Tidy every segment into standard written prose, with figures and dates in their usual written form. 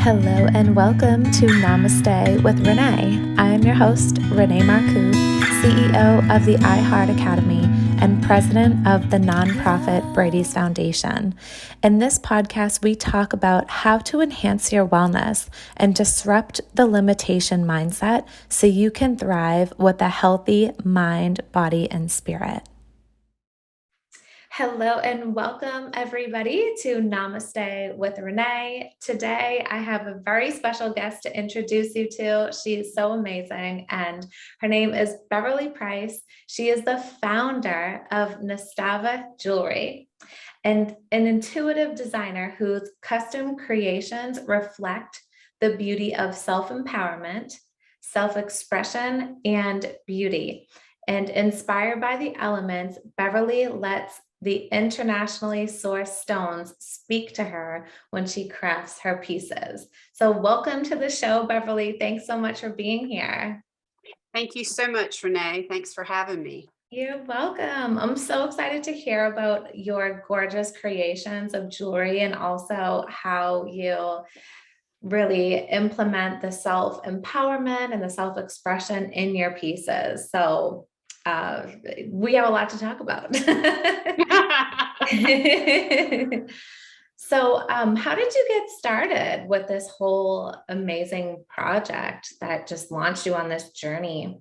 Hello and welcome to Namaste with Renee. I am your host, Renee Marcou, CEO of the iHeart Academy and president of the nonprofit Brady's Foundation. In this podcast, we talk about how to enhance your wellness and disrupt the limitation mindset so you can thrive with a healthy mind, body, and spirit. Hello and welcome everybody to Namaste with Renee. Today I have a very special guest to introduce you to. She is so amazing and her name is Beverly Price. She is the founder of Nastava Jewelry and an intuitive designer whose custom creations reflect the beauty of self-empowerment, self-expression, and beauty. And inspired by the elements, Beverly lets the internationally sourced stones speak to her when she crafts her pieces. So welcome to the show, Beverly. Thanks so much for being here. Thank you so much, Renee. Thanks for having me. You're welcome. I'm so excited to hear about your gorgeous creations of jewelry and also how you really implement the self-empowerment and the self-expression in your pieces. So we have a lot to talk about. So, how did you get started with this whole amazing project that just launched you on this journey?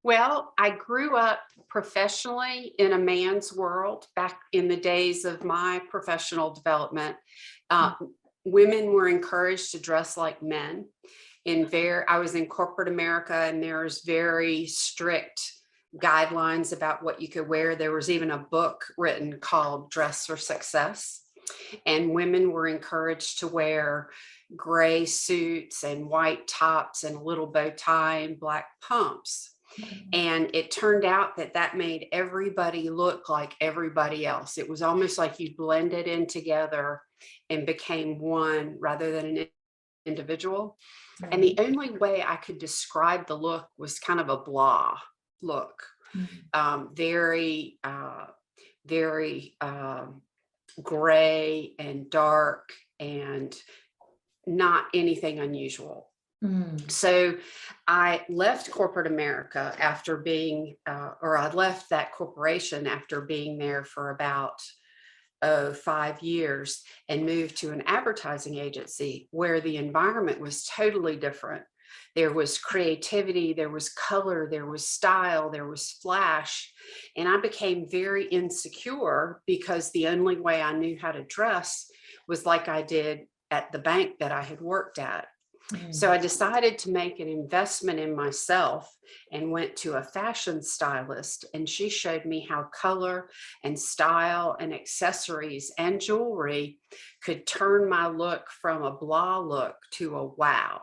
Well, I grew up professionally in a man's world back in the days of my professional development. Uh, Women were encouraged to dress like men. I was in corporate America, and there's very strict guidelines about what you could wear. There was even a book written called Dress for Success, and women were encouraged to wear gray suits and white tops and a little bow tie and black pumps. And it turned out that made everybody look like everybody else. It was almost like you blended in together and became one rather than an individual. And the only way I could describe the look was kind of a blah look, very gray and dark and not anything unusual. So I left corporate America after I left that corporation after being there for about 5 years and moved to an advertising agency where the environment was totally different. There was creativity, there was color, there was style, there was flash. And I became very insecure because the only way I knew how to dress was like I did at the bank that I had worked at. So I decided to make an investment in myself and went to a fashion stylist, and she showed me how color and style and accessories and jewelry could turn my look from a blah look to a wow,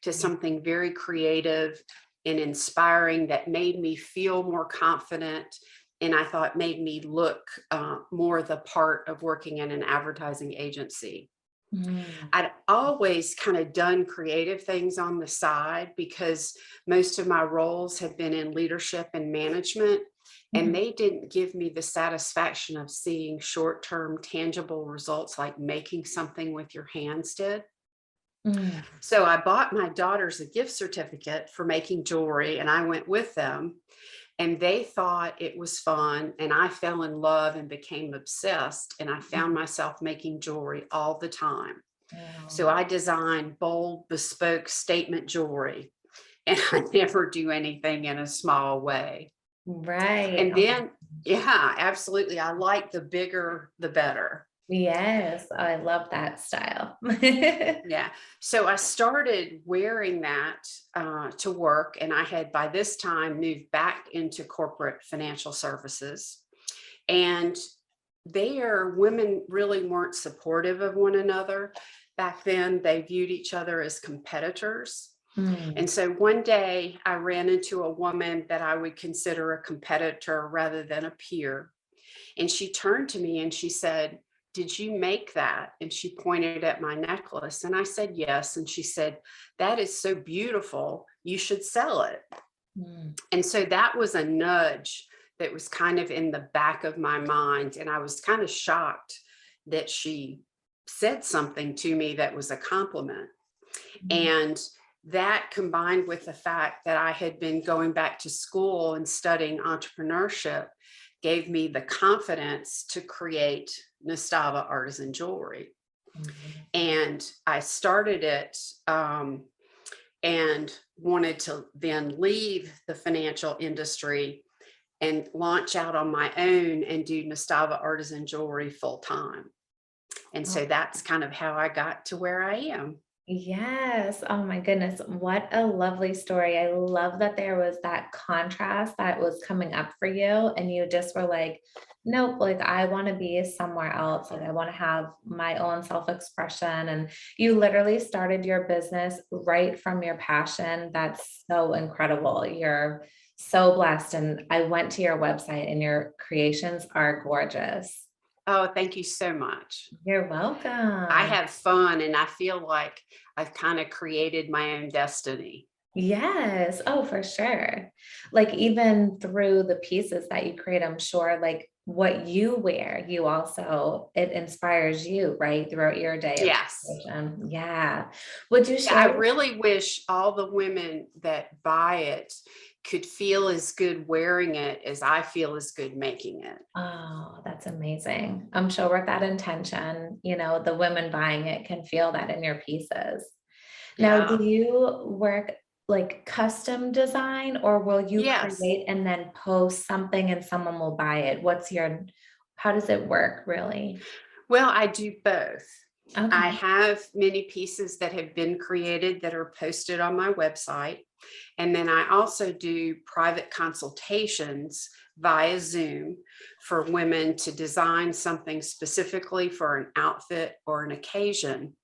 to something very creative and inspiring that made me feel more confident. And I thought made me look more the part of working in an advertising agency. I'd always kind of done creative things on the side because most of my roles had been in leadership and management, and they didn't give me the satisfaction of seeing short-term tangible results like making something with your hands did. So I bought my daughters a gift certificate for making jewelry, and I went with them. And they thought it was fun, and I fell in love and became obsessed, and I found myself making jewelry all the time. Wow. So I designed bold, bespoke statement jewelry, and I never do anything in a small way. Right. And then, yeah, absolutely. I like the bigger, the better. Yes, I love that style. Yeah. So I started wearing that to work, and I had by this time moved back into corporate financial services. And there, women really weren't supportive of one another. Back then, they viewed each other as competitors. And so one day I ran into a woman that I would consider a competitor rather than a peer. And she turned to me and she said, "Did you make that?" And she pointed at my necklace. And I said, "Yes." And she said, "That is so beautiful. You should sell it." And so that was a nudge that was kind of in the back of my mind. And I was kind of shocked that she said something to me that was a compliment. Mhm. And that combined with the fact that I had been going back to school and studying entrepreneurship gave me the confidence to create Nastava Artisan Jewelry. Mhm. And I started it and wanted to then leave the financial industry and launch out on my own and do Nastava Artisan Jewelry full time. And so that's kind of how I got to where I am. Yes. Oh my goodness. What a lovely story. I love that there was that contrast that was coming up for you. And you just were like, nope, like I want to be somewhere else. Like I want to have my own self-expression. And you literally started your business right from your passion. That's so incredible. You're so blessed. And I went to your website and your creations are gorgeous. Oh, thank you so much. You're I welcome. have fun and I feel like I've kind of created my own destiny. Yes. Oh, for sure. Like even through the pieces that you create, I'm sure like what you wear, you also, it inspires you, right? Throughout your day of Yes. creation. Yeah. Would you Yeah, I share? really wish all the women that buy it could feel as good wearing it as I feel as good making it. Oh, that's amazing. I'm sure with that intention, the women buying it can feel that in your pieces. Now, do Yeah. you work like custom design or will you Yes. create and then post something and someone will buy it? How does it work really? Well, I do both. I Okay. have many pieces that have been created that are posted on my website. And then I also do private consultations via Zoom for women to design something specifically for an outfit or an occasion.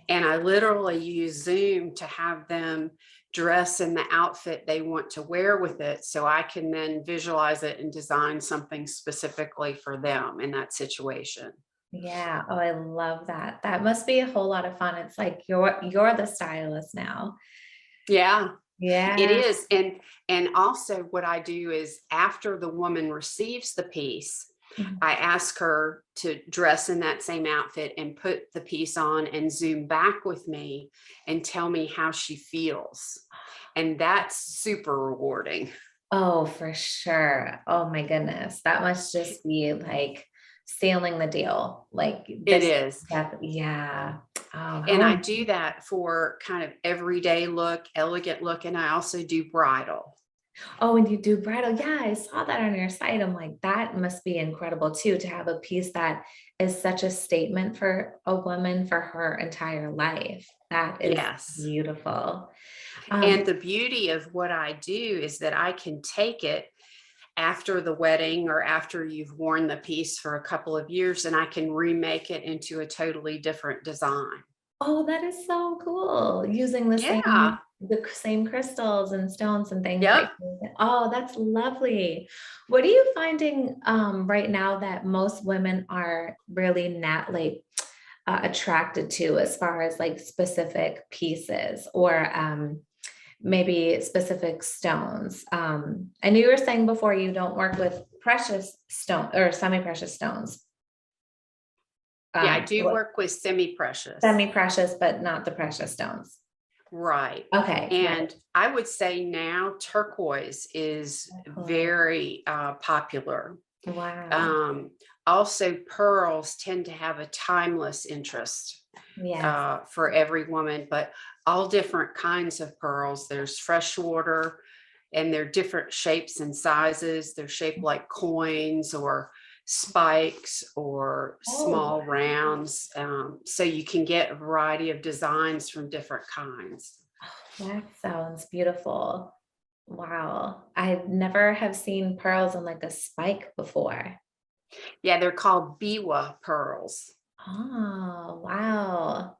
And I literally use Zoom to have them dress in the outfit they want to wear with it. So I can then visualize it and design something specifically for them in that situation. Yeah. Oh, I love that. That must be a whole lot of fun. It's like you're the stylist now. Yeah, it Yeah. is. And also what I do is after the woman receives the piece, Mhm. I ask her to dress in that same outfit and put the piece on and zoom back with me and tell me how she feels. And that's super rewarding. Oh, for sure. Oh my goodness. That must just be like sealing the deal. Like It this, is. yeah. Oh, And I how do that for kind of everyday look, elegant look, and I also do bridal. Oh, and you do bridal. Yeah, I saw that on your site. I'm like, that must be incredible too, to have a piece that is such a statement for a woman for her entire life. That is Yes. beautiful. And Um, the beauty of what I do is that I can take it after the wedding or after you've worn the piece for a couple of years and I can remake it into a totally different design. oh, that is so cool. Using Yeah. the same crystals and stones and things Yep. that oh, that's lovely. What are you finding right now that most women are really not like attracted to as far as like specific pieces or maybe specific stones. And you were saying before you don't work with precious stone or semi-precious stones. Yeah, I do What work with semi-precious. semi-precious, but not the precious stones. Right. Okay, right. And I would say now turquoise is Cool. very popular. Wow. Um, Also, pearls tend to have a timeless interest Yes. for every woman, but all different kinds of pearls. There's freshwater, and they're different shapes and sizes. They're shaped like coins or spikes or Oh, small rounds. So you can get a variety of designs from different kinds. that sounds beautiful. Wow. I never have seen pearls in like a spike before. Yeah, they're called biwa pearls. Oh, wow.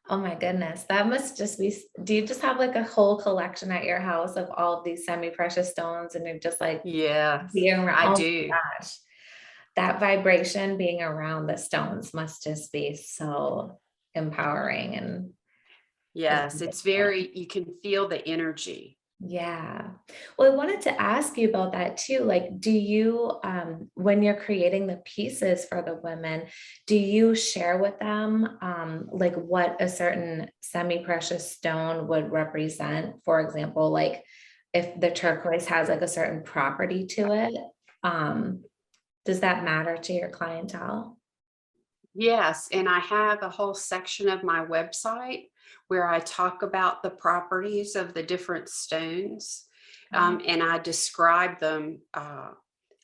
Oh my goodness. That must just be, do you just have like a whole collection at your house of all of these semi-precious stones and you're just like Yes, being around, I oh do. my gosh, that vibration being around the stones must just be so empowering and just Yes, it's beautiful. very, you can feel the energy. Yeah. Well, I wanted to ask you about that too. Like, do you, when you're creating the pieces for the women, do you share with them, like what a certain semi-precious stone would represent? For example, like if the turquoise has like a certain property to it, um, does that matter to your clientele? Yes, and I have a whole section of my website where I talk about the properties of the different stones, Oh, and I describe them,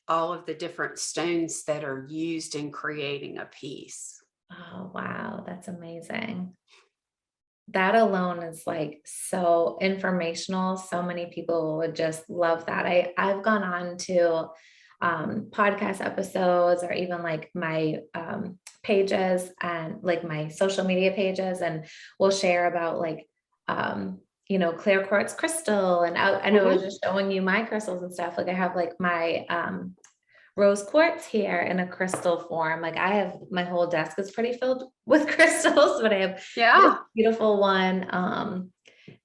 all of the different stones that are used in creating a piece. oh, wow. That's amazing. That alone is like so informational. So many people would just love that. I've gone on to podcast episodes or even like my pages and like my social media pages, and we'll share about like clear quartz crystal. And I know I was Mhm. just showing you my crystals and stuff. Like I have like my rose quartz here in a crystal form. Like I have my whole desk is pretty filled with crystals, but I have this Yeah. beautiful one.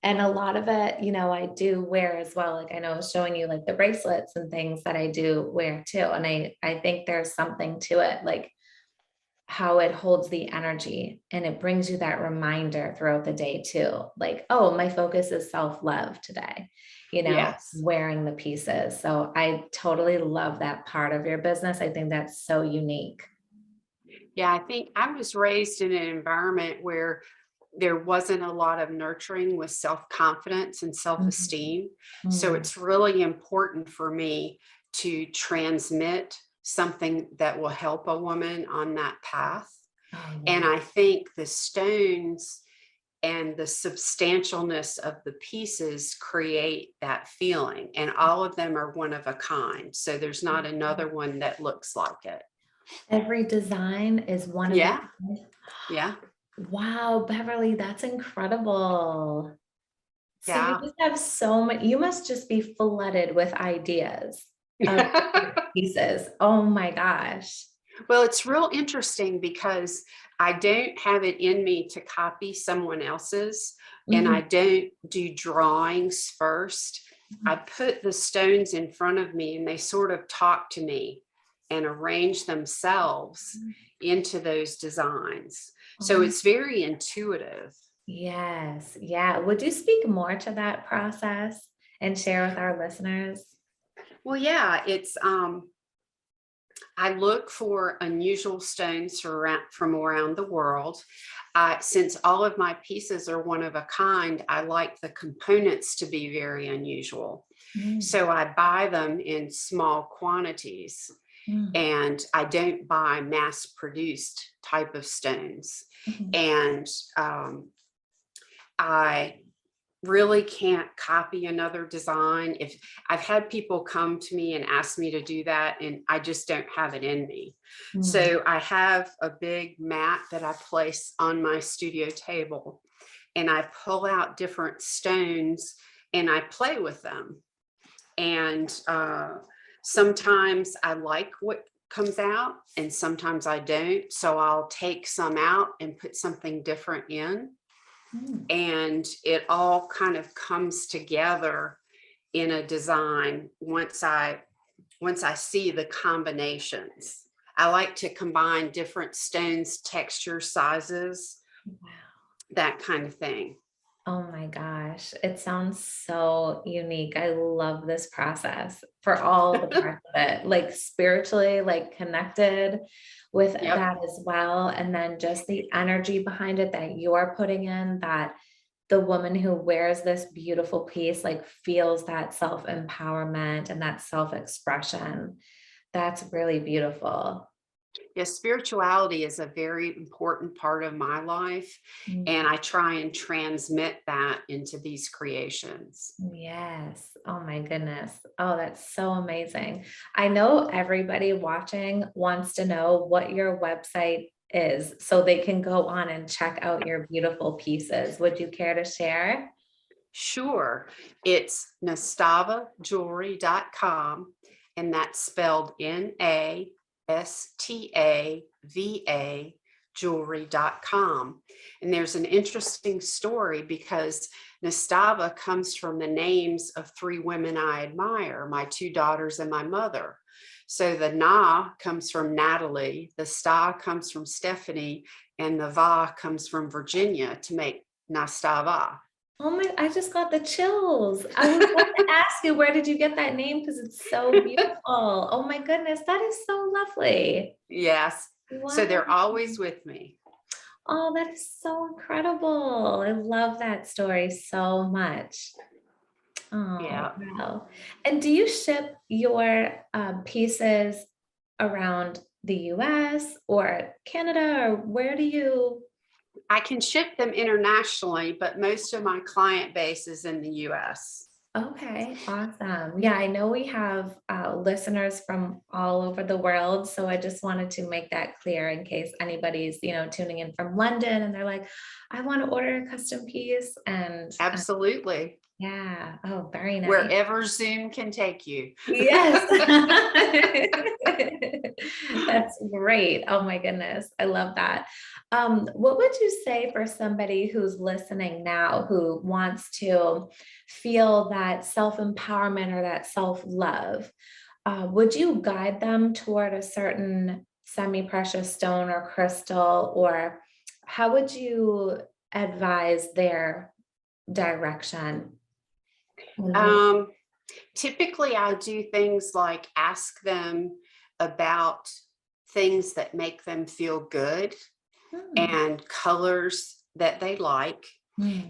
And a lot of it, I do wear as well. Like I know I was showing you like the bracelets and things that I do wear too. And I think there's something to it, like how it holds the energy and it brings you that reminder throughout the day too. Like, oh, my focus is self-love today, Yes. wearing the pieces. So I totally love that part of your business. I think that's so unique. Yeah, I think I was raised in an environment where there wasn't a lot of nurturing with self-confidence and Mhm. self-esteem. So Mm. it's really important for me to transmit something that will help a woman on that path. Oh And yeah. I think the stones and the substantialness of the pieces create that feeling. And all of them are one of a kind. So there's not another one that looks like it. Every design is one of a Yeah. kind. Yeah. Wow, Beverly, that's incredible. So you Yeah. just have so many, you must just be flooded with ideas of different pieces. Oh my gosh. Well, it's real interesting because I don't have it in me to copy someone else's, and I Mhm. don't do drawings first. I put the stones in front of me and they sort of talk to me and arrange themselves into those designs. So Oh, it's very intuitive. yes. Yeah. Would you speak more to that process and share with our listeners? Well, yeah, it's I look for unusual stones from around the world. Since all of my pieces are one of a kind, I like the components to be very unusual. Mm, So I buy them in small quantities, mm, and I don't buy mass produced type of stones. mhm. And I really can't copy another design. If I've had people come to me and ask me to do that, and I just don't have it in me. Mm. So I have a big mat that I place on my studio table, and I pull out different stones and I play with them. And sometimes I like what comes out, and sometimes I don't. So I'll take some out and put something different in, Mm. and it all kind of comes together in a design once I see the combinations. I like to combine different stones, texture, sizes, Wow. that kind of thing. Oh my gosh, it sounds so unique. I love this process for all the parts of it, like spiritually, like connected with Yep. that as well. And then just the energy behind it that you're putting in, that the woman who wears this beautiful piece like feels that self-empowerment and that self-expression. That's really beautiful. Yes, spirituality is a very important part of my life, and Mm. I try and transmit that into these creations. Yes. Oh my goodness. Oh, that's so amazing. I know everybody watching wants to know what your website is so they can go on and check out your beautiful pieces. Would you care to share? Sure, it's nastavajewelry.com, and that's spelled Nastava Jewelry.com. And there's an interesting story because Nastava comes from the names of three women I admire, my two daughters and my mother. So the Na comes from Natalie, the Sta comes from Stephanie, and the Va comes from Virginia to make Nastava. Oh my, I just got the chills. I was going to ask you, where did you get that name? Because it's so beautiful. Oh my goodness, that is so lovely. Yes. Wow. So they're always with me. Oh, that is so incredible. I love that story so much. Oh, Yeah. wow. And do you ship your pieces around the US or Canada, or where do you? I can ship them internationally, but most of my client base is in the US. Okay, awesome. Yeah, I know we have listeners from all over the world, so I just wanted to make that clear in case anybody's, tuning in from London and they're like, I want to order a custom piece. And Absolutely. yeah, oh, very nice. Wherever Zoom can take you. Yes. That's great. Oh my goodness. I love that. What would you say for somebody who's listening now who wants to feel that self-empowerment or that self-love? Would you guide them toward a certain semi-precious stone or crystal, or how would you advise their direction? Typically, I do things like ask them about things that make them feel good and colors that they like.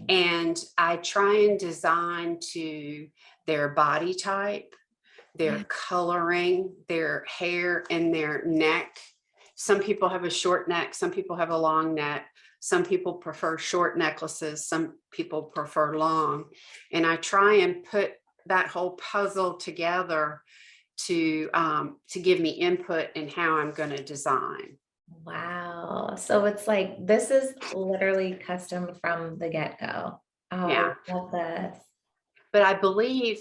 And I try and design to their body type, their coloring, their hair, and their neck. Some people have a short neck, some people have a long neck. Some people prefer short necklaces, some people prefer long. And I try and put that whole puzzle together to give me input in how I'm going to design. Wow. So it's like, this is literally custom from the get-go. Oh, Yeah. I love this. But I believe,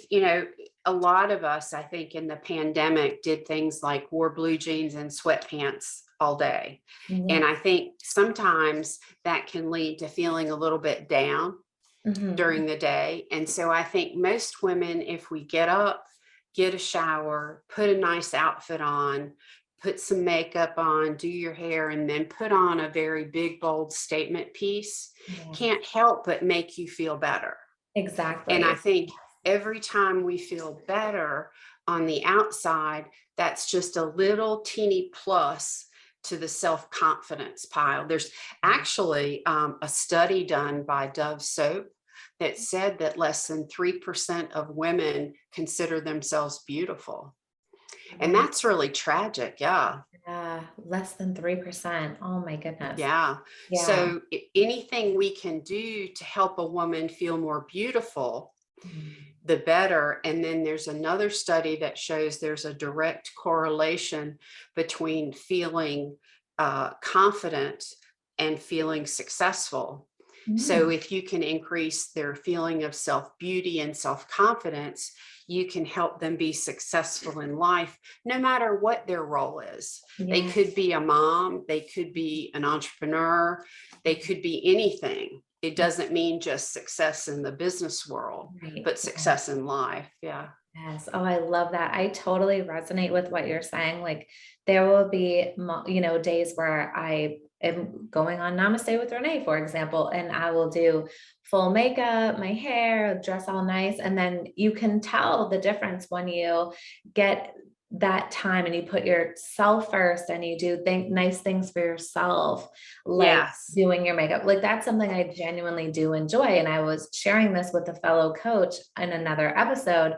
a lot of us, I think in the pandemic did things like wore blue jeans and sweatpants all day. Yeah. And I think sometimes that can lead to feeling a little bit down during the day. And so I think most women, if we get up, get a shower, put a nice outfit on, put some makeup on, do your hair, and then put on a very big, bold statement piece, can't help but make you feel better. Exactly. And I think every time we feel better on the outside, that's just a little teeny plus to the self-confidence pile. There's actually a study done by Dove Soap that said that less than 3% of women consider themselves beautiful. And that's really tragic. Yeah. Less than 3%. Oh my goodness. Yeah. So anything we can do to help a woman feel more beautiful, the better. And then there's another study that shows there's a direct correlation between feeling confident and feeling successful. So if you can increase their feeling of self-beauty and self-confidence, you can help them be successful in life, no matter what their role is. They could be a mom, they could be an entrepreneur, they could be anything. It doesn't mean just success in the business world, but success in life. Yeah. Yes. Oh, I love that. I totally resonate with what you're saying. Like, there will be, days where I am going on Namaste with Renee, for example, and I will do full makeup, my hair, dress all nice. And then you can tell the difference when you get that time and you put yourself first and you do nice things for yourself, like doing your makeup. Like, that's something I genuinely do enjoy. And I was sharing this with a fellow coach in another episode,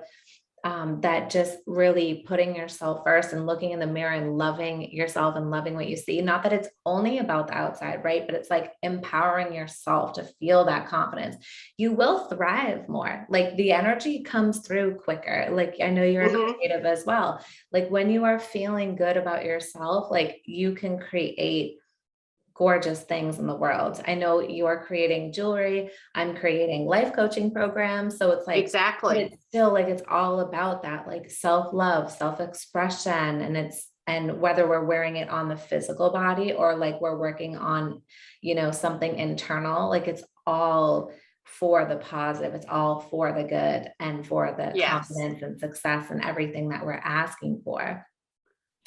that just really putting yourself first and looking in the mirror and loving yourself and loving what you see. Not that it's only about the outside, right? But it's like empowering yourself to feel that confidence. You will thrive more. Like, the energy comes through quicker. Like, I know you're a creative as well. Like, when you are feeling good about yourself, like, you can create gorgeous things in the world. I know you're creating jewelry, I'm creating life coaching programs. So it's like, exactly. but it's still like, it's all about that, like, self-love, self-expression. And it's And whether we're wearing it on the physical body or like we're working on, something internal, like it's all for the positive, it's all for the good and for the Yes. confidence and success and everything that we're asking for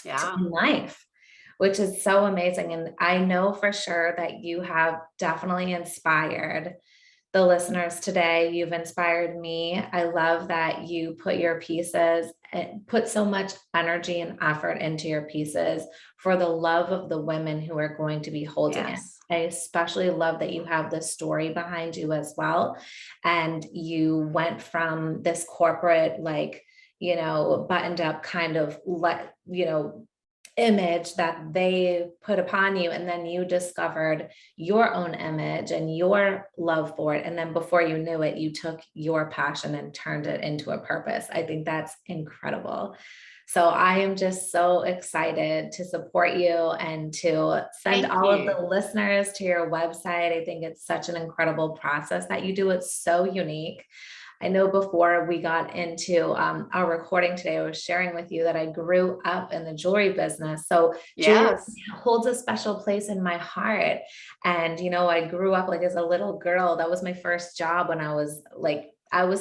Yeah. in life, which is so amazing. And I know for sure that you have definitely inspired the listeners today. You've inspired me. I love that you put your pieces and put so much energy and effort into your pieces for the love of the women who are going to be holding it. I especially love that you have the story behind you as well. And you went from this corporate, like, buttoned up kind of image that they put upon you, and then you discovered your own image and your love for it, and then before you knew it, you took your passion and turned it into a purpose. I think that's incredible. So I am just so excited to support you and to send all of the listeners to your website. I think it's such an incredible process that you do. It's so unique. I know before we got into our recording today, I was sharing with you that I grew up in the jewelry business. So jewelry holds a special place in my heart. And, I grew up like as a little girl. That was my first job when I was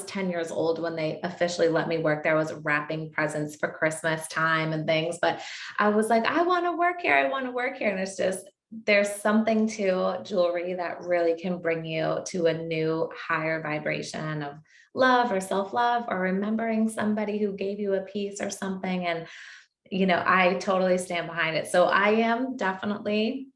10 years old when they officially let me work there. I was wrapping presents for Christmas time and things, but I was like, I want to work here. I want to work here. And it's just, there's something to jewelry that really can bring you to a new higher vibration of love or self-love or remembering somebody who gave you a piece or something. And, I totally stand behind it. So I am definitely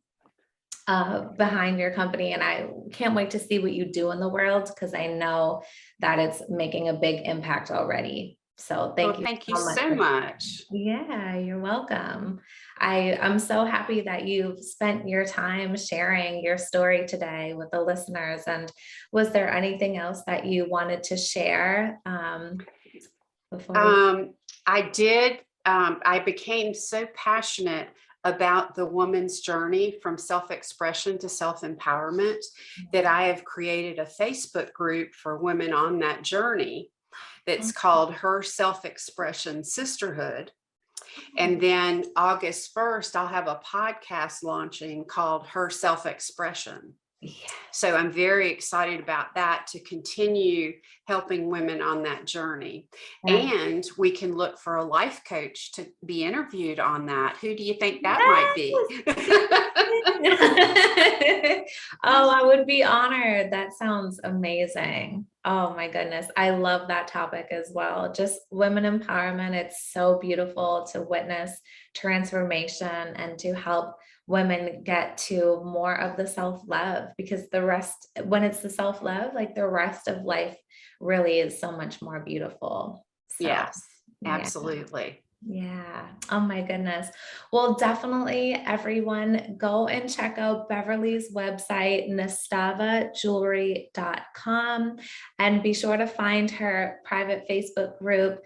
behind your company, and I can't wait to see what you do in the world, because I know that it's making a big impact already. So thank you so much. Yeah, you're welcome. I'm so happy that you've spent your time sharing your story today with the listeners. And was there anything else that you wanted to share before? I did. I became so passionate about the woman's journey from self-expression to self-empowerment that I have created a Facebook group for women on that journey that's called Her Self-Expression Sisterhood. And then August 1st, I'll have a podcast launching called Her Self-Expression. So I'm very excited about that, to continue helping women on that journey. And we can look for a life coach to be interviewed on that. Who do you think that might be? Oh, I would be honored. That sounds amazing. Oh my goodness. I love that topic as well. Just women empowerment. It's so beautiful to witness transformation and to help women get to more of the self-love, because when it's the self-love, like the rest of life really is so much more beautiful. So, yes, absolutely. Yeah. Oh my goodness. Well, definitely everyone go and check out Beverly's website, nastavajewelry.com, and be sure to find her private Facebook group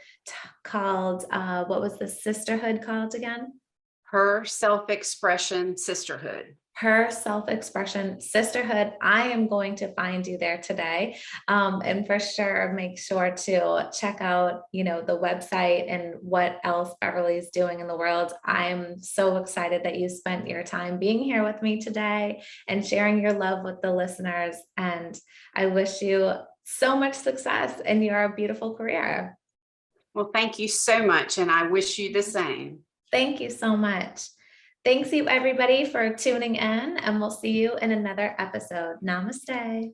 called, what was the sisterhood called again? Her Self-Expression Sisterhood. Her Self-Expression Sisterhood. I am going to find you there today. And for sure, make sure to check out, the website and what else Beverly is doing in the world. I'm so excited that you spent your time being here with me today and sharing your love with the listeners. And I wish you so much success in your beautiful career. Well, thank you so much. And I wish you the same. Thank you so much. Thanks you everybody for tuning in, and we'll see you in another episode. Namaste.